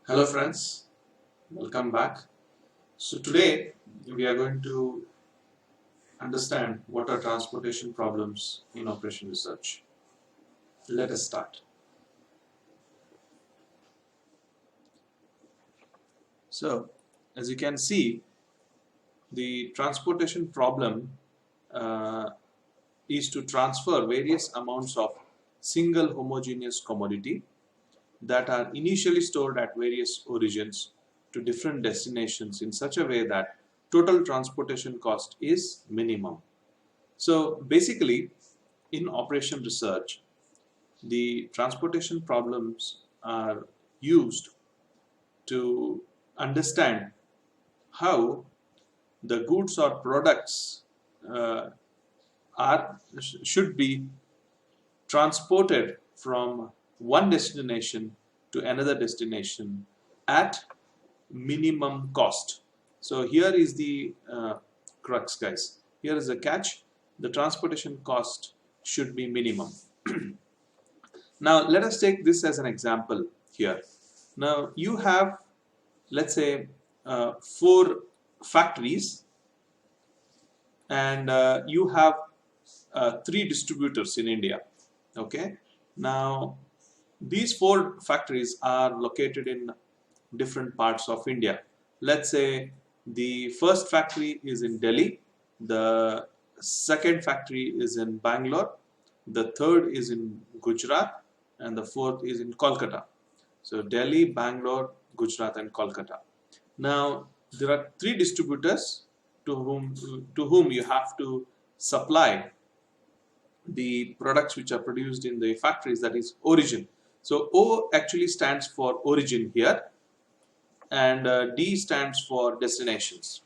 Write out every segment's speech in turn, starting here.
Hello friends, welcome back. So today we are going to understand what are transportation problems in operation research. Let us start. So as you can see, the transportation problem uh, is to transfer various amounts of single homogeneous commodity that are initially stored at various origins to different destinations in such a way that total transportation cost is minimum. So basically, in operation research, the transportation problems are used to understand how the goods or products uh, should be transported from one destination to another destination at minimum cost. So here is the crux, guys. Here is the catch. The transportation cost should be minimum. Now let us take this as an example here. Now you have, let's say, 4 factories, and you have 3 distributors in India. Okay. Now these 4 factories are located in different parts of India. Let's say the first factory is in Delhi, the second factory is in Bangalore, the third is in Gujarat, and the fourth is in Kolkata. So Delhi, Bangalore, Gujarat, and Kolkata. Now there are 3 distributors to whom you have to supply the products which are produced in the factories, that is origin. So O actually stands for origin here, and D stands for destinations.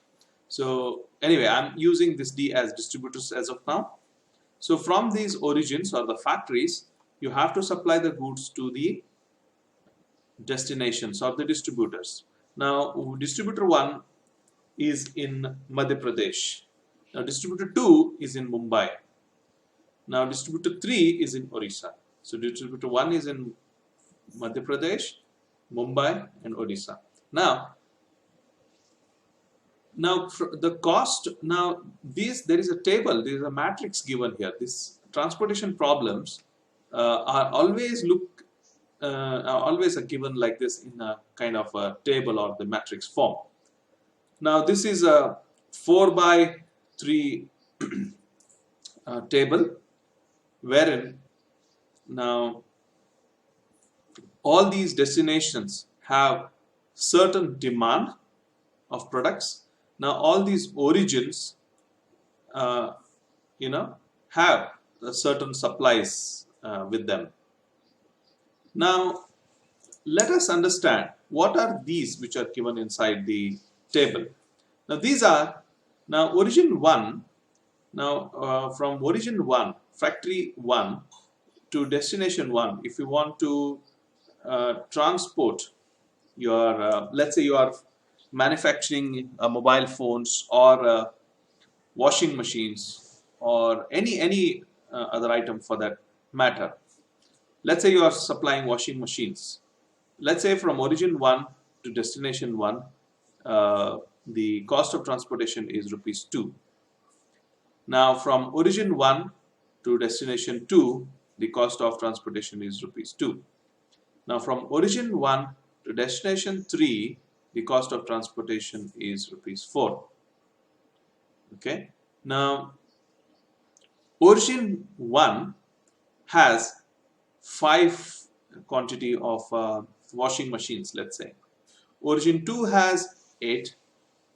So anyway, I'm using this D as distributors as of now. So from these origins or the factories, you have to supply the goods to the destinations or the distributors. Now distributor 1 is in Madhya Pradesh. Now distributor 2 is in Mumbai. Now distributor 3 is in Orissa. So distributor 1 is in Madhya Pradesh, Mumbai, and Odisha. Now the cost, now there is a table, there is a matrix given here. These transportation problems are always given like this in a kind of a table or the matrix form. Now this is a 4 by 3 table, wherein now all these destinations have certain demand of products. Now all these origins have certain supplies with them. Now let us understand what are these which are given inside the table. Now these are origin 1. Now from origin 1, factory 1 to destination 1, if you want to transport your, let's say you are manufacturing mobile phones or washing machines or any other item for that matter. Let's say you are supplying washing machines. Let's say from origin 1 to destination 1, the cost of transportation is rupees 2. Now from origin 1 to destination 2, the cost of transportation is rupees 2. Now from origin 1 to destination 3, the cost of transportation is rupees 4. Okay. Now origin 1 has 5 quantity of washing machines, let's say. Origin 2 has 8,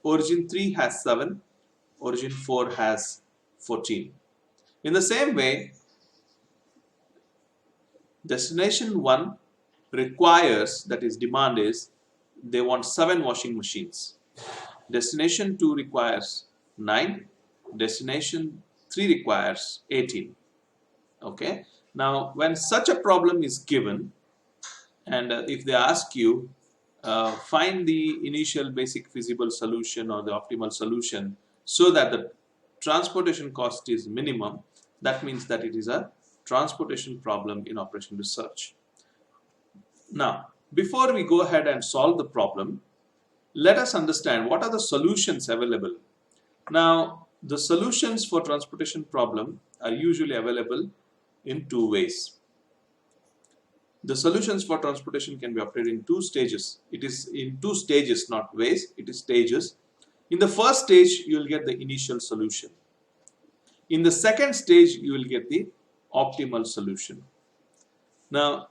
origin 3 has 7, origin 4 has 14. In the same way, destination 1 requires, that is demand is, they want 7 washing machines. Destination 2 requires 9, destination 3 requires 18. Okay. Now when such a problem is given, and if they ask you find the initial basic feasible solution or the optimal solution so that the transportation cost is minimum, that means that it is a transportation problem in operation research. Now before we go ahead and solve the problem, let us understand what are the solutions available. Now, the solutions for transportation problem are usually available in two ways. The solutions for transportation can be operated in two stages. It is in two stages, not ways, it is stages. In the first stage, you will get the initial solution. In the second stage, you will get the optimal solution. Now,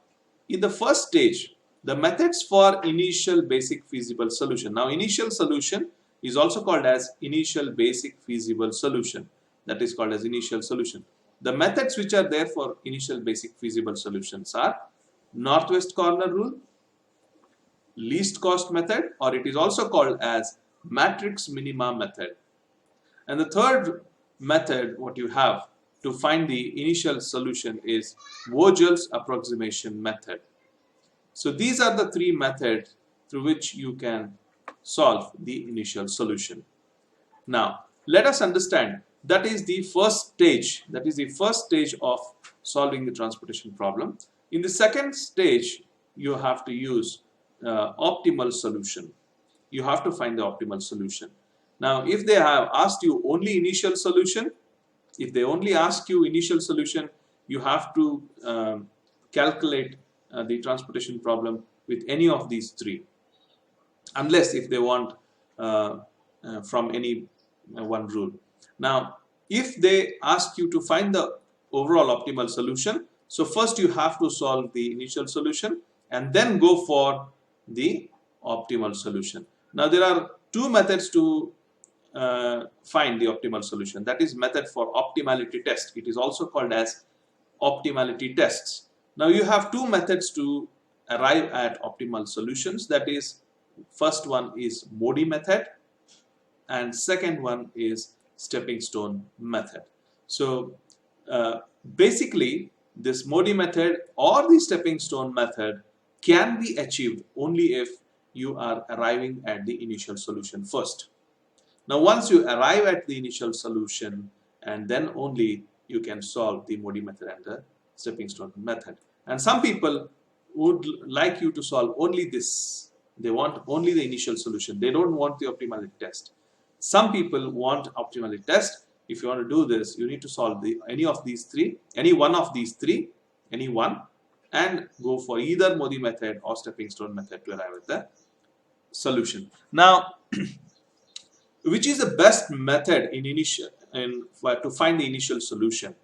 in the first stage, the methods for initial basic feasible solution. Now, initial solution is also called as initial basic feasible solution. That is called as initial solution. The methods which are there for initial basic feasible solutions are northwest corner rule, least cost method, or it is also called as matrix minima method. And the third method what you have to find the initial solution is Vogel's approximation method. So these are the three methods through which you can solve the initial solution. Now, let us understand that is the first stage. That is the first stage of solving the transportation problem. In the second stage, you have to use optimal solution. You have to find the optimal solution. Now, if they have asked you only initial solution, if they only ask you initial solution, you have to calculate the transportation problem with any of these three, unless if they want from any one rule. Now, if they ask you to find the overall optimal solution, so first you have to solve the initial solution and then go for the optimal solution. Now, there are two methods to find the optimal solution. That is method for optimality test. It is also called as optimality tests. Now, you have two methods to arrive at optimal solutions. That is, first one is Modi method and second one is stepping stone method. So basically, this Modi method or the stepping stone method can be achieved only if you are arriving at the initial solution first. Now, once you arrive at the initial solution, and then only you can solve the Modi method and the stepping stone method. And some people would like you to solve only this. They want only the initial solution. They don't want the optimality test. Some people want optimality test. If you want to do this, you need to solve any of these three, any one of these three, any one, and go for either Modi method or stepping stone method to arrive at the solution. Now, which is the best method to find the initial solution?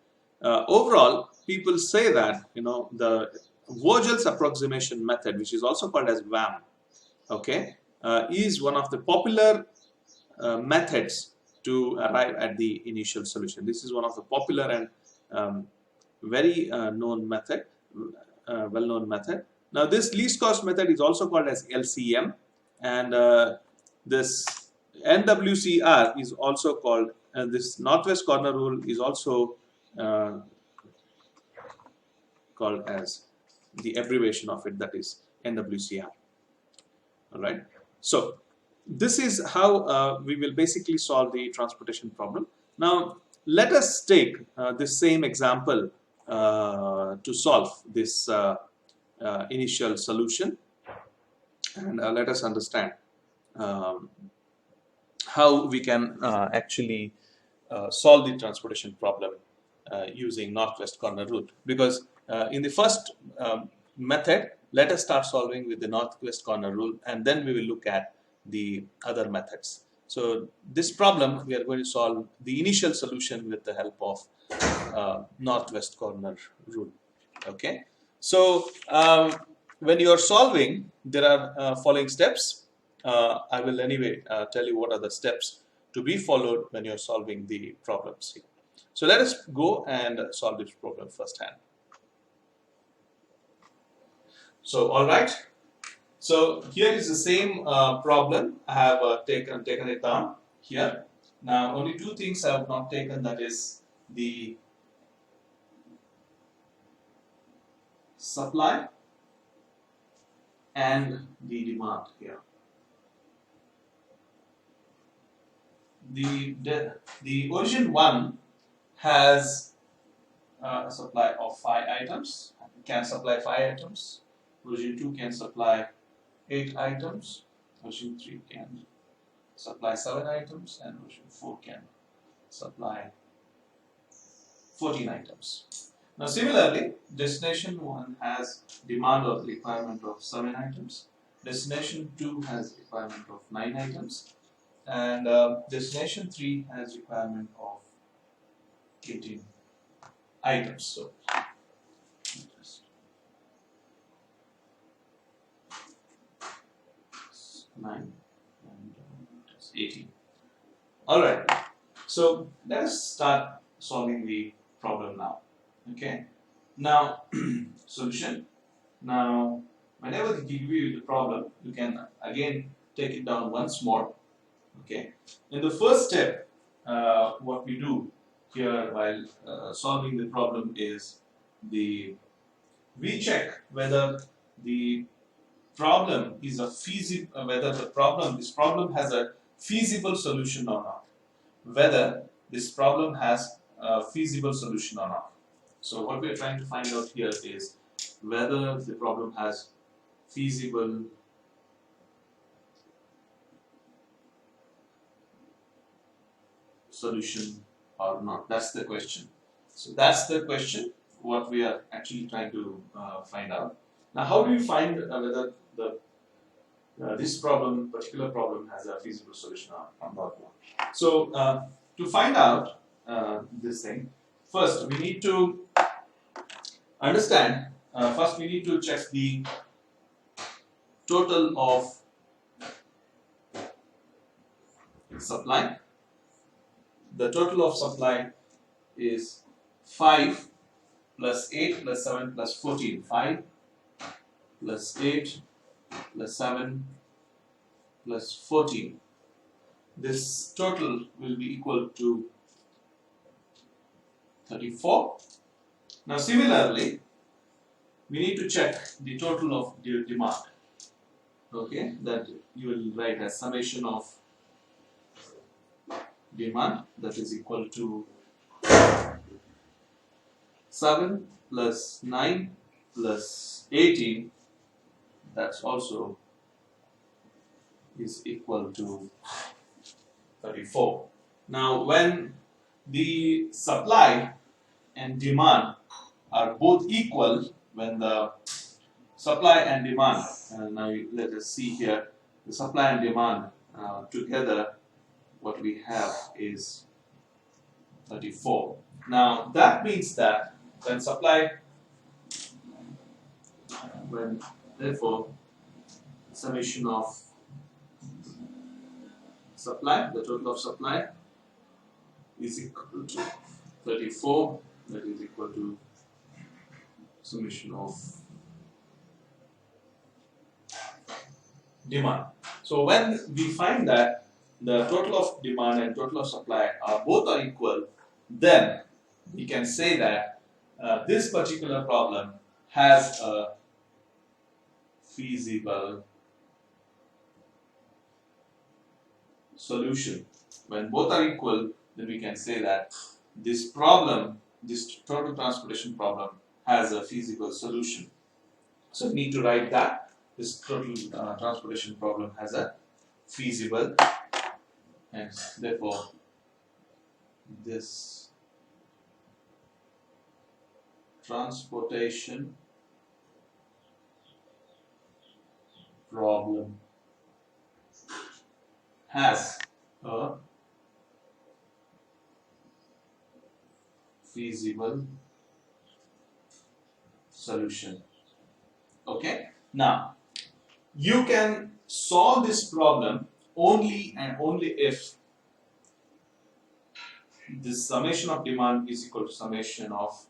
Overall, people say that the Vogel's approximation method, which is also called as VAM, okay, is one of the popular methods to arrive at the initial solution. This is one of the popular and very known method, well-known method. Now, this least cost method is also called as LCM, and this NWCR is also called, and this northwest corner rule is also called as the abbreviation of it, that is NWCR. All right. So this is how we will basically solve the transportation problem. Now, let us take this same example to solve this initial solution, and let us understand how we can actually solve the transportation problem using northwest corner rule. Because in the first method, let us start solving with the northwest corner rule, and then we will look at the other methods. So this problem, we are going to solve the initial solution with the help of northwest corner rule. Okay. So when you are solving, there are following steps. I will anyway tell you what are the steps to be followed when you are solving the problems here. So let us go and solve this problem firsthand. So all right. So here is the same problem. I have taken it down here. Now only two things I have not taken, that is the supply and the demand here. The origin 1 has a supply of 5 items, can supply 5 items, Version 2 can supply 8 items, version 3 can supply 7 items, and version 4 can supply 14 items. Now similarly, destination 1 has demand or requirement of 7 items, destination 2 has requirement of 9 items, and destination 3 has requirement of 18 items. So just 9 and 18. Alright, so let us start solving the problem now. Okay, now solution. Now whenever they give you the problem, you can again take it down once more. Okay, in the first step, what we do here while solving the problem is we check whether the problem is a feasible, whether this problem has a feasible solution or not, whether this problem has a feasible solution or not. So what we are trying to find out here is whether the problem has feasible solution or not. That's the question. So that's the question what we are actually trying to find out. Now how do you find whether this particular problem has a feasible solution or not? So to find out this thing, first we need to understand, first we need to check the total of supply. The total of supply is 5 plus 8 plus 7 plus 14. 5 plus 8 plus 7 plus 14. This total will be equal to 34. Now similarly, we need to check the total of the demand. Okay, that you will write as summation of demand, that is equal to 7 plus 9 plus 18, that's also is equal to 34. Now when the supply and demand are both equal, when the supply and demand, now let us see here, the supply and demand together, what we have is 34. Now that means that therefore summation of supply, the total of supply is equal to 34, that is equal to summation of demand. So when we find that the total of demand and total of supply are both are equal, then we can say that this particular problem has a feasible solution. When both are equal, then we can say that this problem, this total transportation problem, has a feasible solution. So we need to write that this total transportation problem has a feasible, and therefore this transportation problem has a feasible solution. Okay, now you can solve this problem only and only if this summation of demand is equal to summation of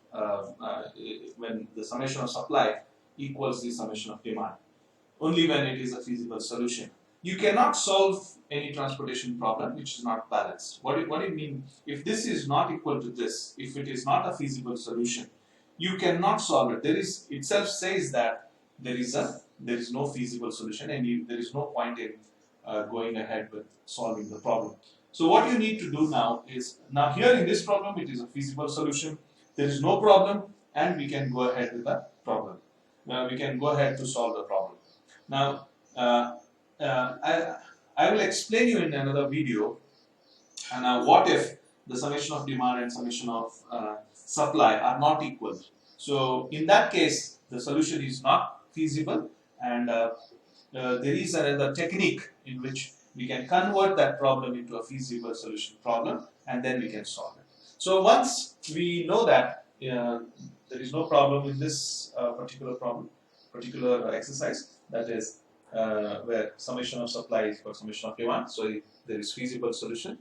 when the summation of supply equals the summation of demand, only when it is a feasible solution. You cannot solve any transportation problem which is not balanced. What do you mean? If this is not equal to this, if it is not a feasible solution, you cannot solve it. There is itself says that there is no feasible solution, and there is no point in going ahead with solving the problem. So what you need to do now is, now here in this problem it is a feasible solution, there is no problem, and we can go ahead with the problem. we can go ahead to solve the problem. Now, I will explain you in another video. And now, what if the summation of demand and summation of supply are not equal? So, in that case, the solution is not feasible, and there is another technique in which we can convert that problem into a feasible solution problem, and then we can solve it. So, once we know that there is no problem in this particular exercise, that is where summation of supply is equal to summation of demand, so there is feasible solution.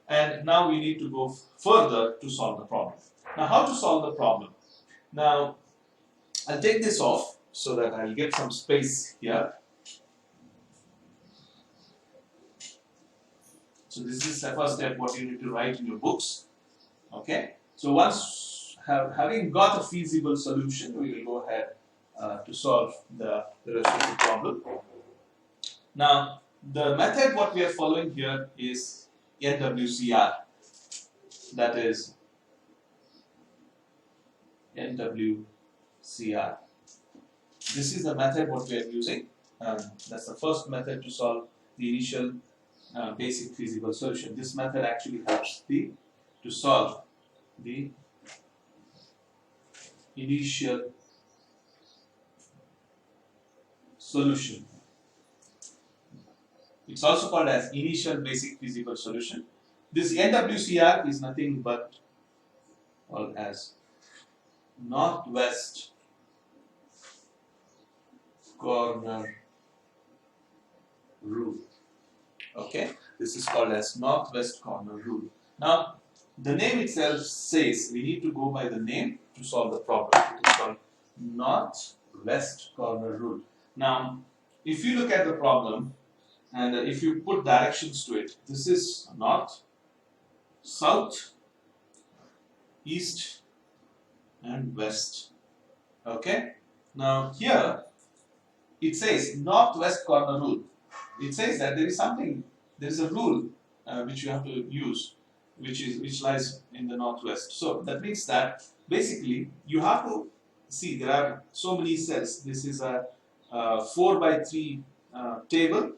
And now we need to go further to solve the problem. Now, how to solve the problem? Now, I'll take this off so that I'll get some space here. So this is the first step what you need to write in your books. Okay. So once having got a feasible solution, we will go ahead to solve the rest of the problem. Now, the method what we are following here is NWCR, that is NWCR. This is the method what we are using. That's the first method to solve the initial basic feasible solution. This method actually helps to solve the initial solution. It's also called as initial basic feasible solution. This NWCR is nothing but called as northwest corner rule. Okay, this is called as northwest corner rule. Now, the name itself says we need to go by the name to solve the problem. It is called northwest corner rule. Now, if you look at the problem, and if you put directions to it, this is north, south, east, and west. Okay. Now here it says northwest corner rule. It says that there is a rule which you have to use, which lies in the northwest. So that means that basically you have to see there are so many cells. This is a 4x3 table.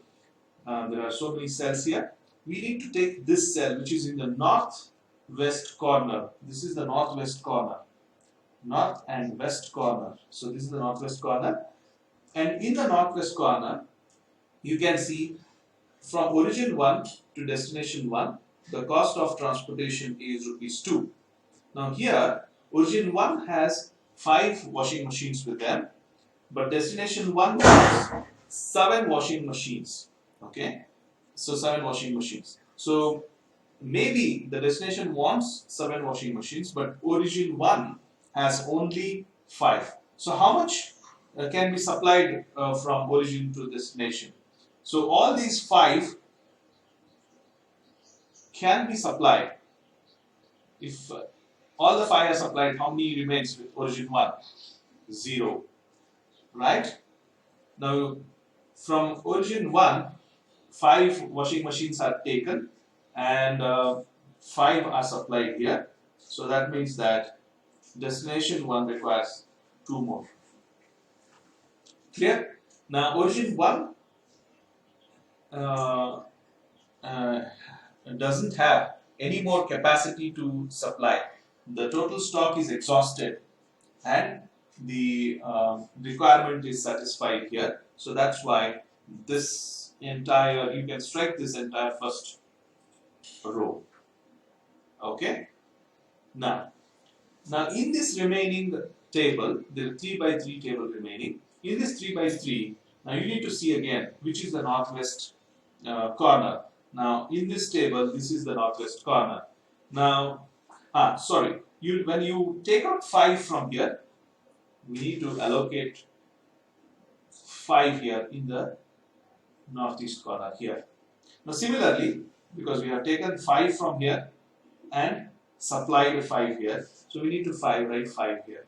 There are so many cells here. We need to take this cell which is in the northwest corner. This is the northwest corner. North and west corner. So this is the northwest corner. And in the northwest corner, you can see from origin 1 to destination 1, the cost of transportation is ₹2. Now here, origin 1 has 5 washing machines with them, but destination 1 has 7 washing machines. Okay, so 7 washing machines. So maybe the destination wants 7 washing machines, but origin 1 has only 5. So how much can be supplied from origin to destination? So all these 5 can be supplied. If all the 5 are supplied, how many remains with origin 1? 0. Right? Now from origin 1, 5 washing machines are taken and 5 are supplied here. So that means that destination 1 requires 2 more. Clear? Now origin 1 doesn't have any more capacity to supply. The total stock is exhausted and the requirement is satisfied here. So that's why this entire, you can strike this entire first row. Okay. Now in this remaining table, there are 3x3 table remaining. In this 3x3, now you need to see again which is the northwest corner. Now in this table, this is the northwest corner. Now, when you take out 5 from here, we need to allocate 5 here in the northeast corner here. Now similarly, because we have taken 5 from here and supplied 5 here, so we need to write 5 here.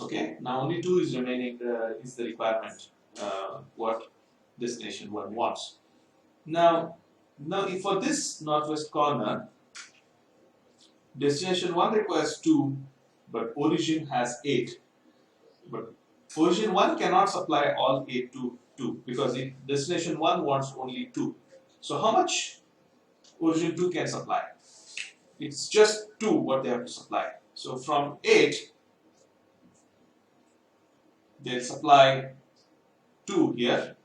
Okay, now only 2 is remaining, is the requirement what destination 1 wants. Now if for this northwest corner, destination 1 requires 2, but origin has 8. But Origin 1 cannot supply all 8 to 2 because destination 1 wants only 2. So how much origin 2 can supply? It's just 2 what they have to supply. So from 8, they'll supply 2 here.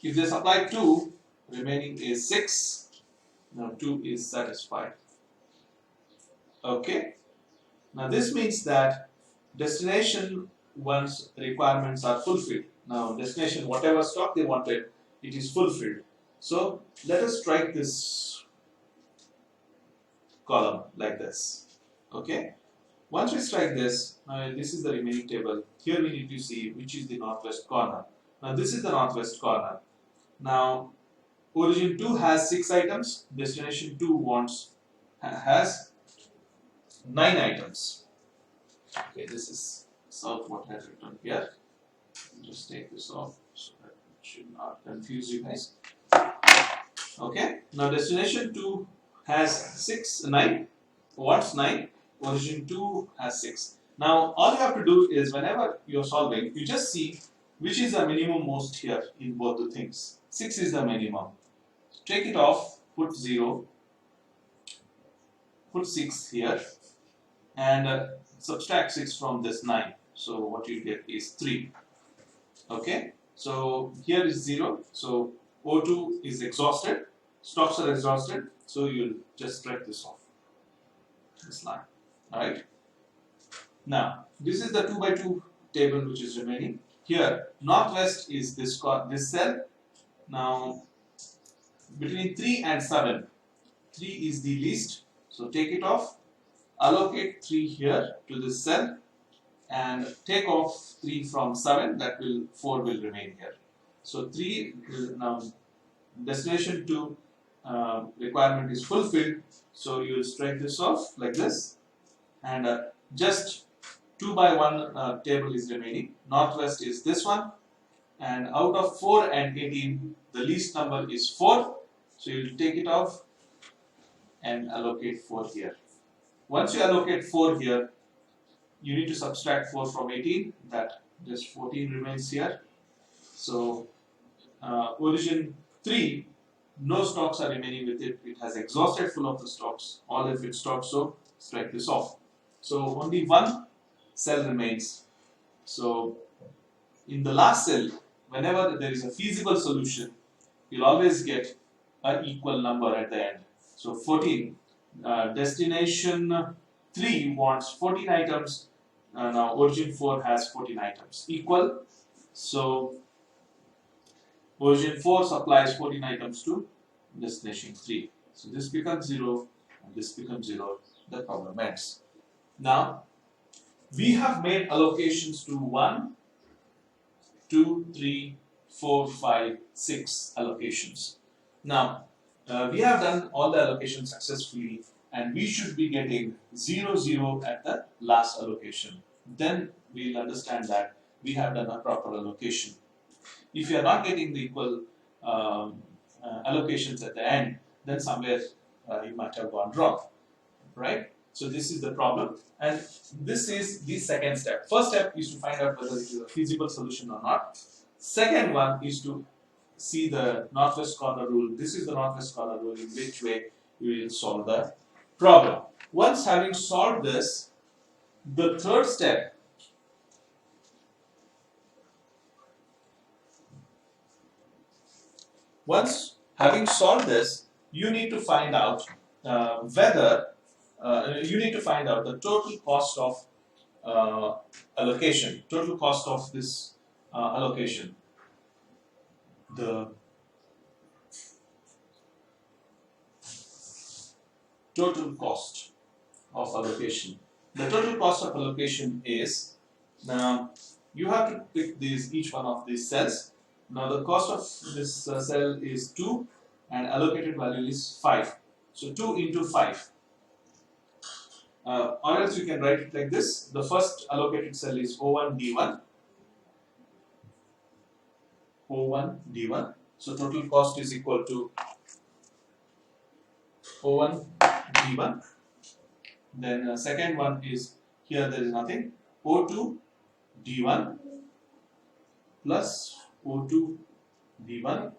If they supply 2, remaining is 6. Now 2 is satisfied. Okay. Now this means that destination 1's requirements are fulfilled. Now destination, whatever stock they wanted, it is fulfilled. So let us strike this column like this. Okay. Once we strike this, this is the remaining table. Here we need to see which is the northwest corner. Now this is the northwest corner. Now origin 2 has 6 items. Destination 2 has 9 items. Okay, this is south what I have written here. Just take this off so that it should not confuse you guys. Okay, now destination 2 has 9. What's 9? Origin 2 has 6. Now all you have to do is whenever you're solving, you just see which is the minimum most here in both the things. 6 is the minimum. Take it off, put 0, put 6 here, and subtract 6 from this 9. So what you get is 3. Okay, so here is 0. So O2 is exhausted, stocks are exhausted. So you'll just strike this off, this line. Alright. Now this is the 2 by 2 table which is remaining. Here northwest is this cell. Now between 3 and 7, 3 is the least. So take it off. Allocate 3 here to this cell and take off 3 from 7, 4 will remain here. So 3 will now destination 2 requirement is fulfilled, so you will strike this off like this, and just 2 by 1 table is remaining. Northwest is this one, and out of 4 and 18 the least number is 4, so you will take it off and allocate 4 here. Once you allocate 4 here, you need to subtract 4 from 18, that just 14 remains here. So origin 3, no stocks are remaining with it. It has exhausted full of the stocks, all of its stocks, so strike this off. So only one cell remains. So in the last cell, whenever there is a feasible solution, you'll always get an equal number at the end. So 14. Destination 3 wants 14 items. Now origin 4 has 14 items. Equal. So origin 4 supplies 14 items to destination 3. So this becomes 0 and this becomes 0. The problem ends. Now we have made allocations to 1, 2, 3, 4, 5, 6 allocations. Now we have done all the allocations successfully, and we should be getting 0, 0 at the last allocation. Then we'll understand that we have done a proper allocation. If you are not getting the equal allocations at the end, then somewhere you might have gone wrong, right? So this is the problem, and this is the second step. First step is to find out whether it is a feasible solution or not. Second one is to see the northwest corner rule. This is the northwest corner rule, in which way you will solve the problem. Once having solved this, the third step you need to find out the total cost of allocation, total cost of this allocation. The total cost of allocation. The total cost of allocation is, now you have to pick each one of these cells. Now the cost of this cell is 2 and allocated value is 5. So 2 into 5. Or else you can write it like this. The first allocated cell is O1 D1. O1 D1. So total cost is equal to O1 D1. Then second one is Here there is nothing. O2 D1 plus O2 D1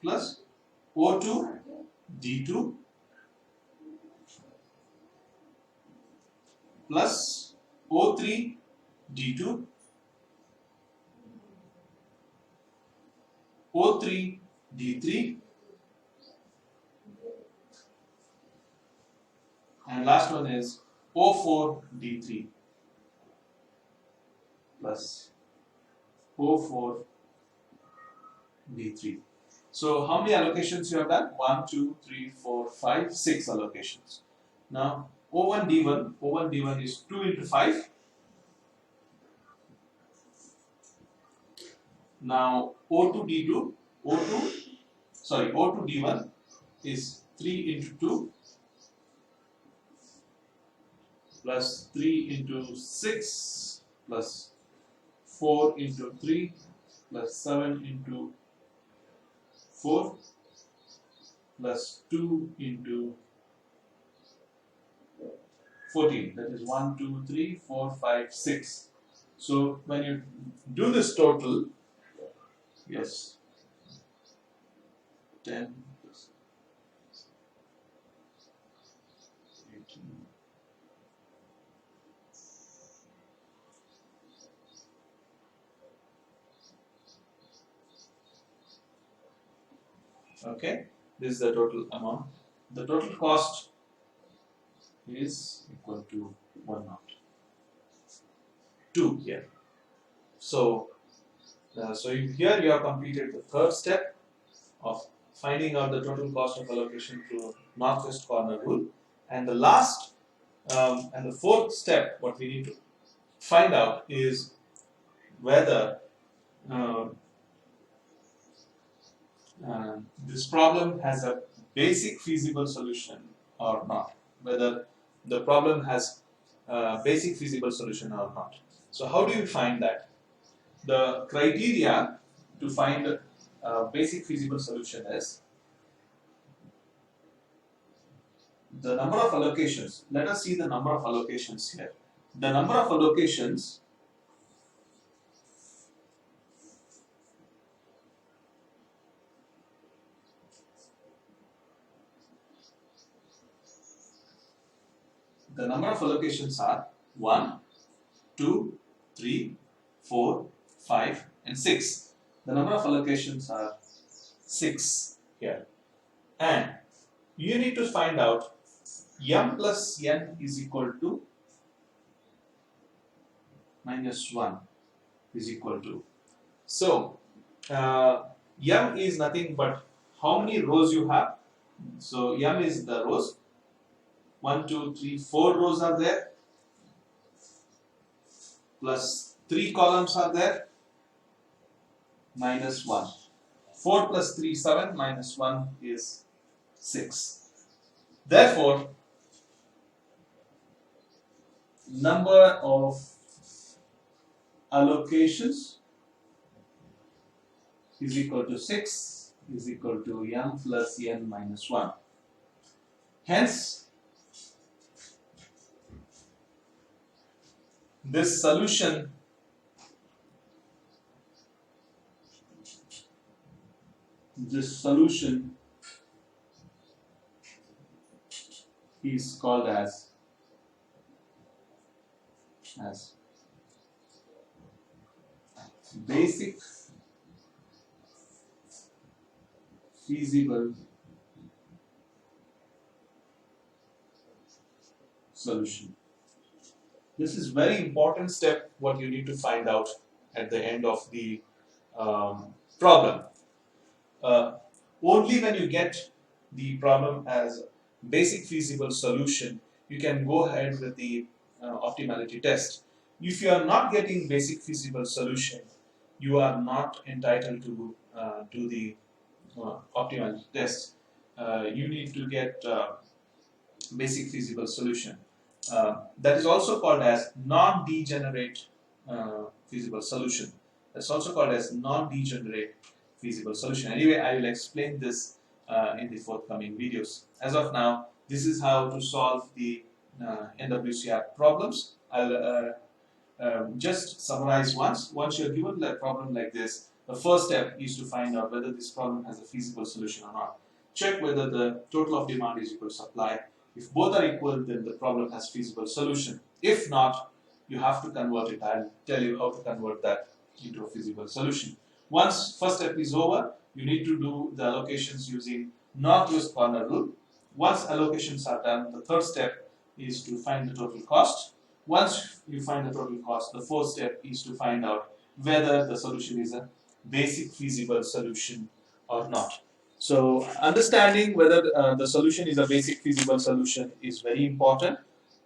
plus O2 D2 plus O3 D2 O3 D3 and last one is O4 D3 plus O4 D3. So how many allocations you have done? 1, 2, 3, 4, 5, 6 allocations. Now O1 D1 is 2 into 5. Now O2 D1 is 3 into 2 plus 3 into 6 plus 4 into 3 plus 7 into 4 plus 2 into 14. That is 1, 2, 3, 4, 5, 6. So when you do this total, yes, 10 plus 18. Okay, this is the total amount. The total cost is equal to 102 here. So, here you have completed the third step of finding out the total cost of allocation through northwest corner rule, and the last and the fourth step, what we need to find out is whether this problem has a basic feasible solution or not, whether the problem has a basic feasible solution or not. So how do you find that? The criteria to find a basic feasible solution is the number of allocations. Let us see the number of allocations here. The number of allocations are 1, 2, 3, 4, 5 and 6. The number of allocations are 6 here. And you need to find out m plus n is equal to minus 1 is equal to. So, m is nothing but how many rows you have. So, m is the rows. 1, 2, 3, 4 rows are there, plus 3 columns are there, minus 1. 4 plus 3, 7, minus 1 is 6. Therefore, number of allocations is equal to 6 is equal to m plus n minus 1. Hence, this solution is called as basic feasible solution. This is very important step what you need to find out at the end of the problem. Only when you get the problem as basic feasible solution, you can go ahead with the optimality test. If you are not getting basic feasible solution, you are not entitled to do the optimality test. You need to get basic feasible solution. That is also called as non-degenerate feasible solution. That's also called as non-degenerate feasible solution. Anyway, I will explain this in the forthcoming videos. As of now, this is how to solve the NWCR problems. I'll just summarize once. Once you're given a problem like this, the first step is to find out whether this problem has a feasible solution or not. Check whether the total of demand is equal to supply. If both are equal, then the problem has feasible solution. If not, you have to convert it. I'll tell you how to convert that into a feasible solution. Once first step is over, you need to do the allocations using northwest corner rule. Once allocations are done, the third step is to find the total cost. Once you find the total cost, the fourth step is to find out whether the solution is a basic feasible solution or not. So understanding whether the solution is a basic feasible solution is very important.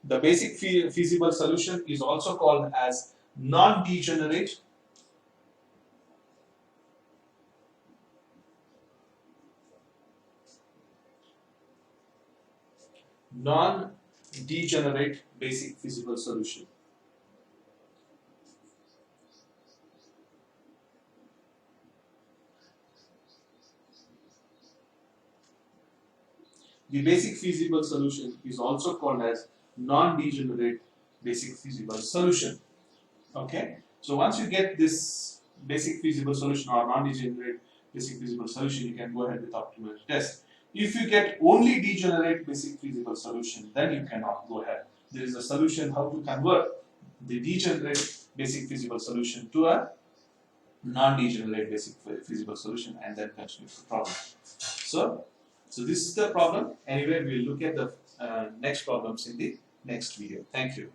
The basic feasible solution is also called as non-degenerate basic feasible solution. The basic feasible solution is also called as non-degenerate basic feasible solution. Okay, so once you get this basic feasible solution or non-degenerate basic feasible solution, you can go ahead with optimal test. If you get only degenerate basic feasible solution, then you cannot go ahead. There is a solution how to convert the degenerate basic feasible solution to a non-degenerate basic feasible solution and then continue the problem. So this is the problem. Anyway, we'll look at the next problems in the next video. Thank you.